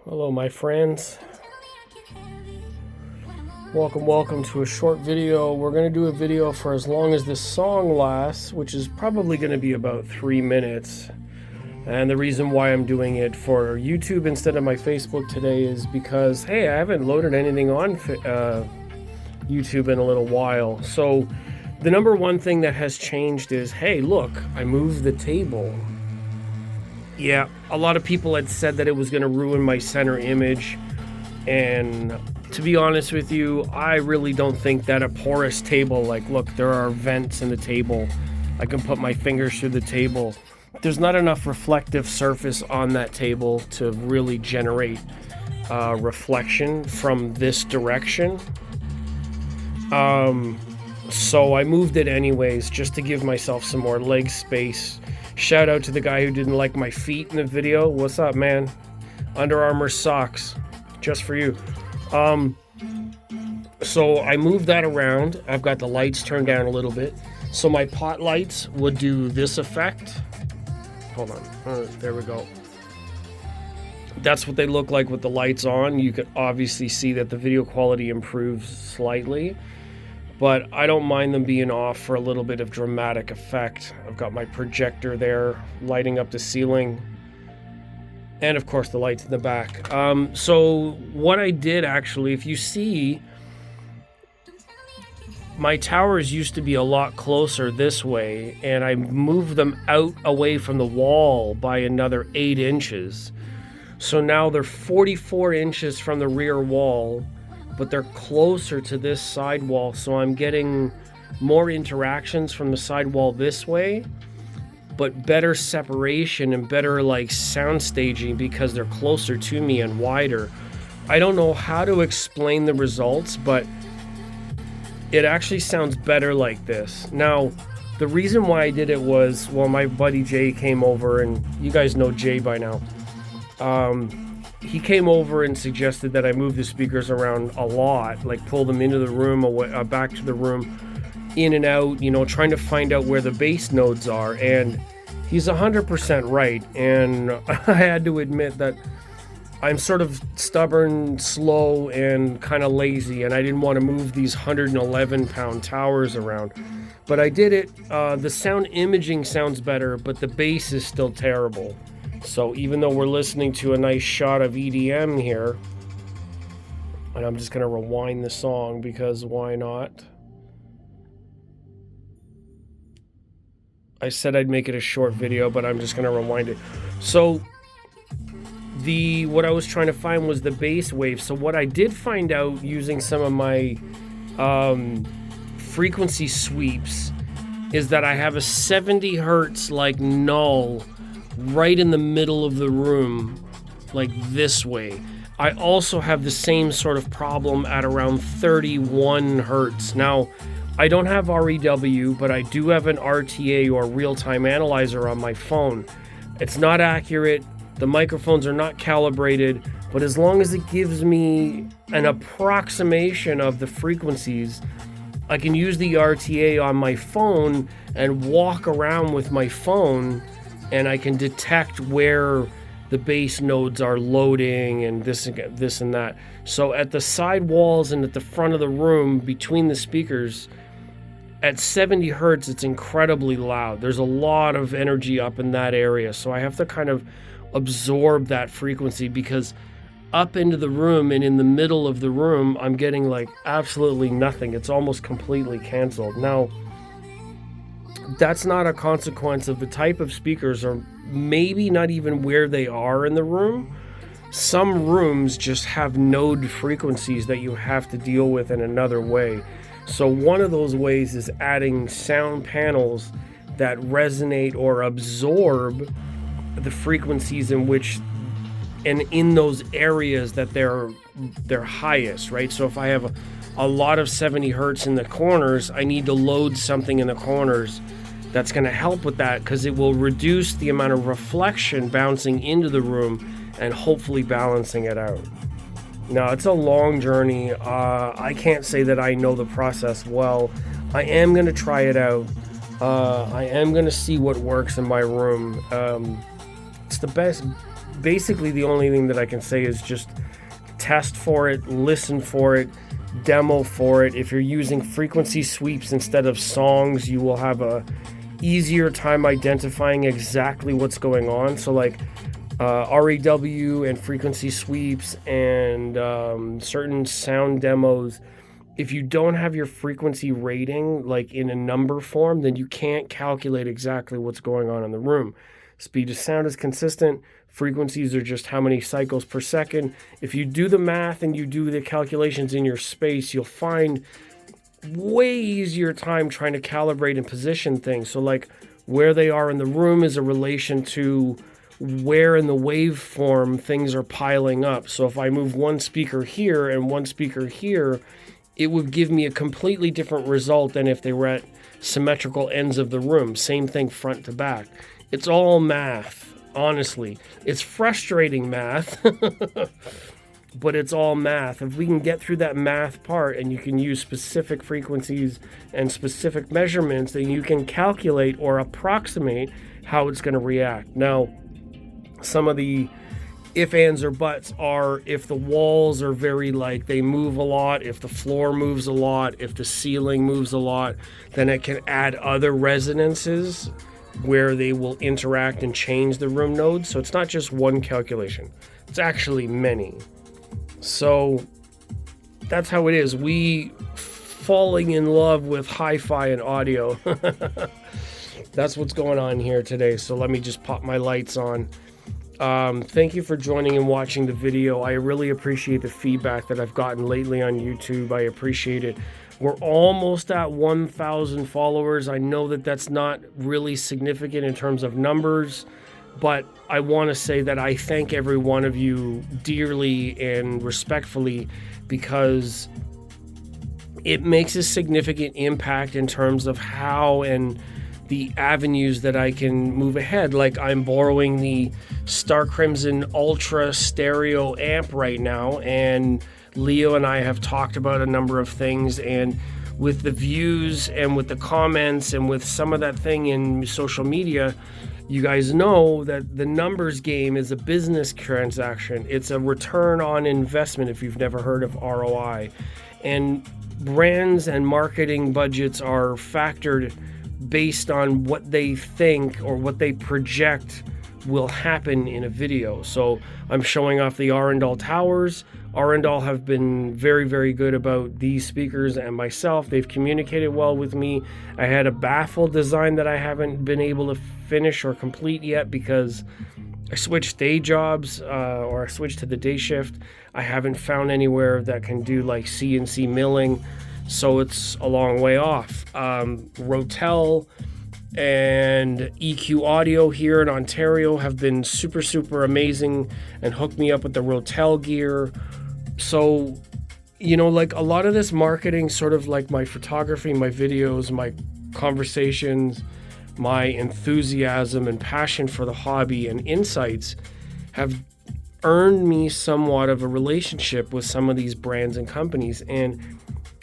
Hello my friends, welcome to a short video. We're going to do a video for as long as this song lasts, which is probably going to be about 3 minutes. And the reason why I'm doing it for YouTube instead of my Facebook today is because, hey, I haven't loaded anything on YouTube in a little while. So the number one thing that has changed is, hey, look, I moved the table. Yeah, a lot of people had said that it was going to ruin my center image, and to be honest with you, I really don't think that a porous table, like, look, there are vents in the table, I can put my fingers through the table. There's not enough reflective surface on that table to really generate reflection from this direction. So I moved it anyways, just to give myself some more leg space. Shout out to the guy who didn't like my feet in the video. What's up, man? Under Armour socks, just for you. So I moved that around. I've got the lights turned down a little bit. So my pot lights would do this effect. Hold on, there we go. That's what they look like with the lights on. You could obviously see that the video quality improves slightly, but I don't mind them being off for a little bit of dramatic effect. I've got my projector there lighting up the ceiling, and of course the lights in the back. So what I did actually, if you see, my towers used to be a lot closer this way, and I moved them out away from the wall by another 8 inches. So now they're 44 inches from the rear wall, but they're closer to this side wall, so I'm getting more interactions from the side wall this way, but better separation and better like sound staging because they're closer to me and wider. I don't know how to explain the results, but it actually sounds better like this. Now, the reason why I did it was, well, my buddy Jay came over, and you guys know Jay by now. He came over and suggested that I move the speakers around a lot, like pull them into the room, away, back to the room, in and out, you know, trying to find out where the bass nodes are. And he's 100% right. And I had to admit that I'm sort of stubborn, slow, and kind of lazy, and I didn't want to move these 111-pound towers around. But I did it. The sound imaging sounds better, but the bass is still terrible. So even though we're listening to a nice shot of EDM here, and I'm just going to rewind the song because why not? I said I'd make it a short video, but I'm just going to rewind it. So what I was trying to find was the bass wave. So what I did find out using some of my frequency sweeps is that I have a 70 hertz like null right in the middle of the room, like this way. I also have the same sort of problem at around 31 hertz. Now, I don't have REW, but I do have an RTA or real-time analyzer on my phone. It's not accurate, the microphones are not calibrated, but as long as it gives me an approximation of the frequencies, I can use the RTA on my phone and walk around with my phone, and I can detect where the bass nodes are loading and this and that. So at the side walls and at the front of the room between the speakers, at 70 hertz, it's incredibly loud. There's a lot of energy up in that area. So I have to kind of absorb that frequency because up into the room and in the middle of the room, I'm getting like absolutely nothing. It's almost completely canceled. Now, that's not a consequence of the type of speakers or maybe not even where they are in the room. Some rooms just have node frequencies that you have to deal with in another way. So one of those ways is adding sound panels that resonate or absorb the frequencies in which and in those areas that they're highest, right? So if I have a lot of 70 hertz in the corners, I need to load something in the corners that's going to help with that because it will reduce the amount of reflection bouncing into the room and hopefully balancing it out. Now, it's a long journey. I can't say that I know the process well. I am going to try it out. I am going to see what works in my room. It's the basically the only thing that I can say is just test for it, listen for it, demo for it. If you're using frequency sweeps instead of songs, you will have a easier time identifying exactly what's going on. So like REW and frequency sweeps and certain sound demos, if you don't have your frequency rating like in a number form, then you can't calculate exactly what's going on in the room. Speed of sound is consistent. Frequencies are just how many cycles per second. If you do the math and you do the calculations in your space, you'll find way easier time trying to calibrate and position things. So like where they are in the room is a relation to where in the waveform things are piling up. So if I move one speaker here and one speaker here, it would give me a completely different result than if they were at symmetrical ends of the room. Same thing front to back. It's all math, honestly. It's frustrating math, but it's all math. If we can get through that math part and you can use specific frequencies and specific measurements, then you can calculate or approximate how it's going to react. Now, some of the if, ands, or buts are if the walls are very like they move a lot, if the floor moves a lot, if the ceiling moves a lot, then it can add other resonances where they will interact and change the room nodes. So it's not just one calculation, it's actually many. So that's how it is. We falling in love with hi-fi and audio. That's what's going on here today. So let me just pop my lights on. Thank you for joining and watching the video. I really appreciate the feedback that I've gotten lately on YouTube. I appreciate it. We're almost at 1,000 followers. I know that that's not really significant in terms of numbers, but I want to say that I thank every one of you dearly and respectfully, because it makes a significant impact in terms of how and the avenues that I can move ahead. Like I'm borrowing the Star Crimson Ultra stereo amp right now, and Leo and I have talked about a number of things, and with the views and with the comments and with some of that thing in social media, you guys know that the numbers game is a business transaction. It's a return on investment if you've never heard of ROI. And brands and marketing budgets are factored based on what they think or what they project will happen in a video. So I'm showing off the Arundel Towers. Arundel have been very, very good about these speakers and myself. They've communicated well with me. I had a baffle design that I haven't been able to finish or complete yet because I switched day jobs or I switched to the day shift. I haven't found anywhere that can do like CNC milling, so it's a long way off. Rotel and EQ Audio here in Ontario have been super, super amazing and hooked me up with the Rotel gear. So, you know, like a lot of this marketing, sort of like my photography, my videos, my conversations, my enthusiasm and passion for the hobby and insights have earned me somewhat of a relationship with some of these brands and companies. And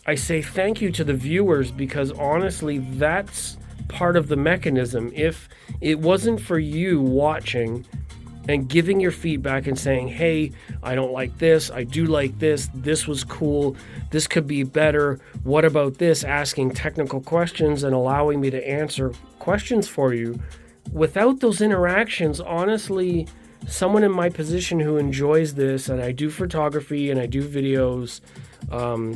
I say thank you to the viewers, because honestly, that's part of the mechanism. If it wasn't for you watching and giving your feedback and saying, hey, I don't like this, I do like this, this was cool, this could be better, what about this, asking technical questions and allowing me to answer questions for you, without those interactions, honestly, someone in my position who enjoys this, and I do photography and I do videos,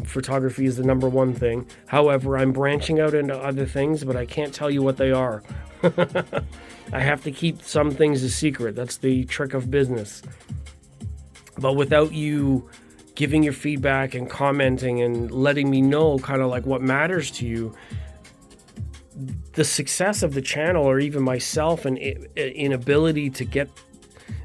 photography is the number one thing. However, I'm branching out into other things, but I can't tell you what they are. I have to keep some things a secret. That's the trick of business. But without you giving your feedback and commenting and letting me know kind of like what matters to you, the success of the channel, or even myself, and inability to get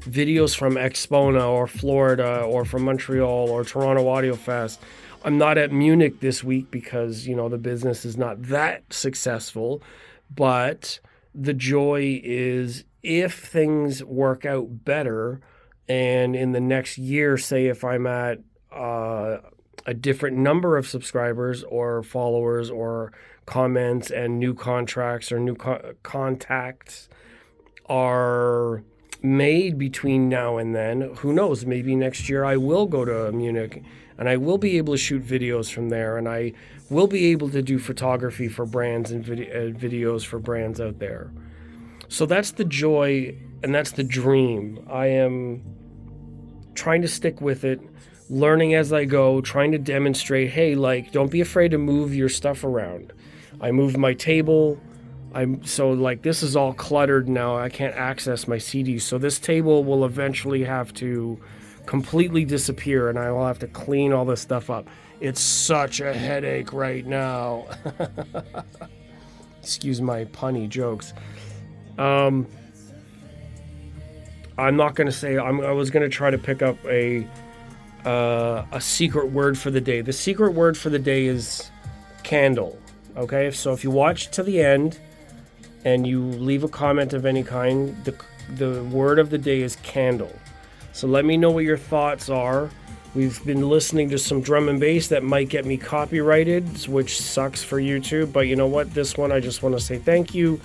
videos from Expona or Florida or from Montreal or Toronto Audio Fest. I'm not at Munich this week because, you know, the business is not that successful, but the joy is if things work out better, and in the next year, say if I'm at a different number of subscribers or followers or comments and new contracts or new contacts are made between now and then. Who knows? Maybe next year I will go to Munich and I will be able to shoot videos from there, and I will be able to do photography for brands and videos for brands out there. So that's the joy and that's the dream. I am trying to stick with it, learning as I go, trying to demonstrate, hey, like, don't be afraid to move your stuff around. I moved my table. This is all cluttered now. I can't access my CDs. So this table will eventually have to completely disappear, and I will have to clean all this stuff up. It's such a headache right now. Excuse my punny jokes. I'm not going to say, I was going to try to pick up a secret word for the day. The secret word for the day is candle. Okay, so if you watch to the end and you leave a comment of any kind, the word of the day is candle. So let me know what your thoughts are. We've been listening to some drum and bass that might get me copyrighted, which sucks for YouTube, but you know what? This one, I just want to say thank you.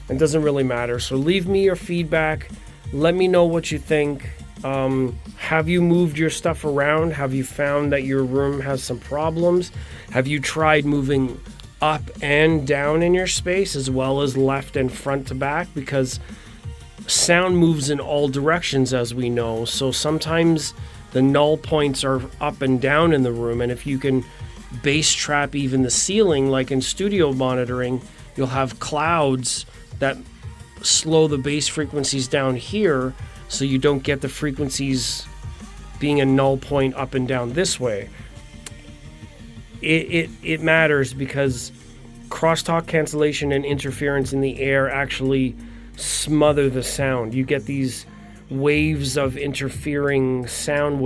It doesn't really matter. So leave me your feedback. Let me know what you think. Have you moved your stuff around? Have you found that your room has some problems? Have you tried moving up and down in your space as well as left and front to back? Because sound moves in all directions, as we know. So sometimes the null points are up and down in the room, and if you can bass trap even the ceiling, like in studio monitoring, you'll have clouds that slow the bass frequencies down here, so you don't get the frequencies being a null point up and down this way. It matters because crosstalk cancellation and interference in the air actually smother the sound. You get these waves of interfering sound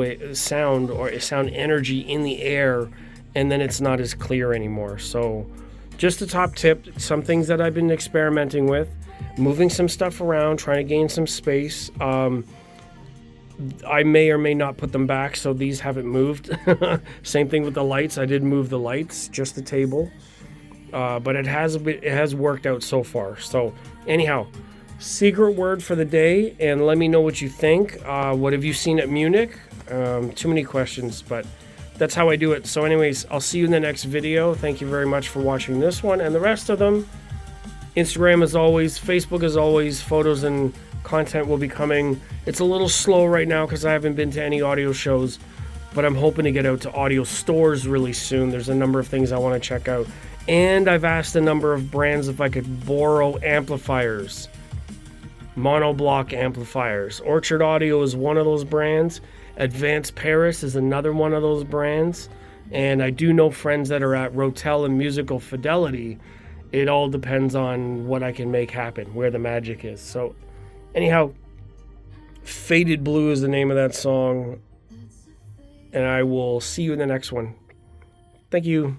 energy in the air, and then it's not as clear anymore. So just a top tip, some things that I've been experimenting with, moving some stuff around, trying to gain some space. I may or may not put them back, so these haven't moved. Same thing with the lights. I did move the lights, just the table. But it has worked out so far. So anyhow, secret word for the day, and let me know what you think. What have you seen at Munich? Too many questions, but that's how I do it. So anyways, I'll see you in the next video. Thank you very much for watching this one and the rest of them. Instagram as always, Facebook as always, photos and content will be coming. It's a little slow right now because I haven't been to any audio shows, but I'm hoping to get out to audio stores really soon. There's a number of things I want to check out. And I've asked a number of brands if I could borrow amplifiers, monoblock amplifiers. Orchard Audio is one of those brands. Advanced Paris is another one of those brands. And I do know friends that are at Rotel and Musical Fidelity. It all depends on what I can make happen, where the magic is. So anyhow, Faded Blue is the name of that song. And I will see you in the next one. Thank you.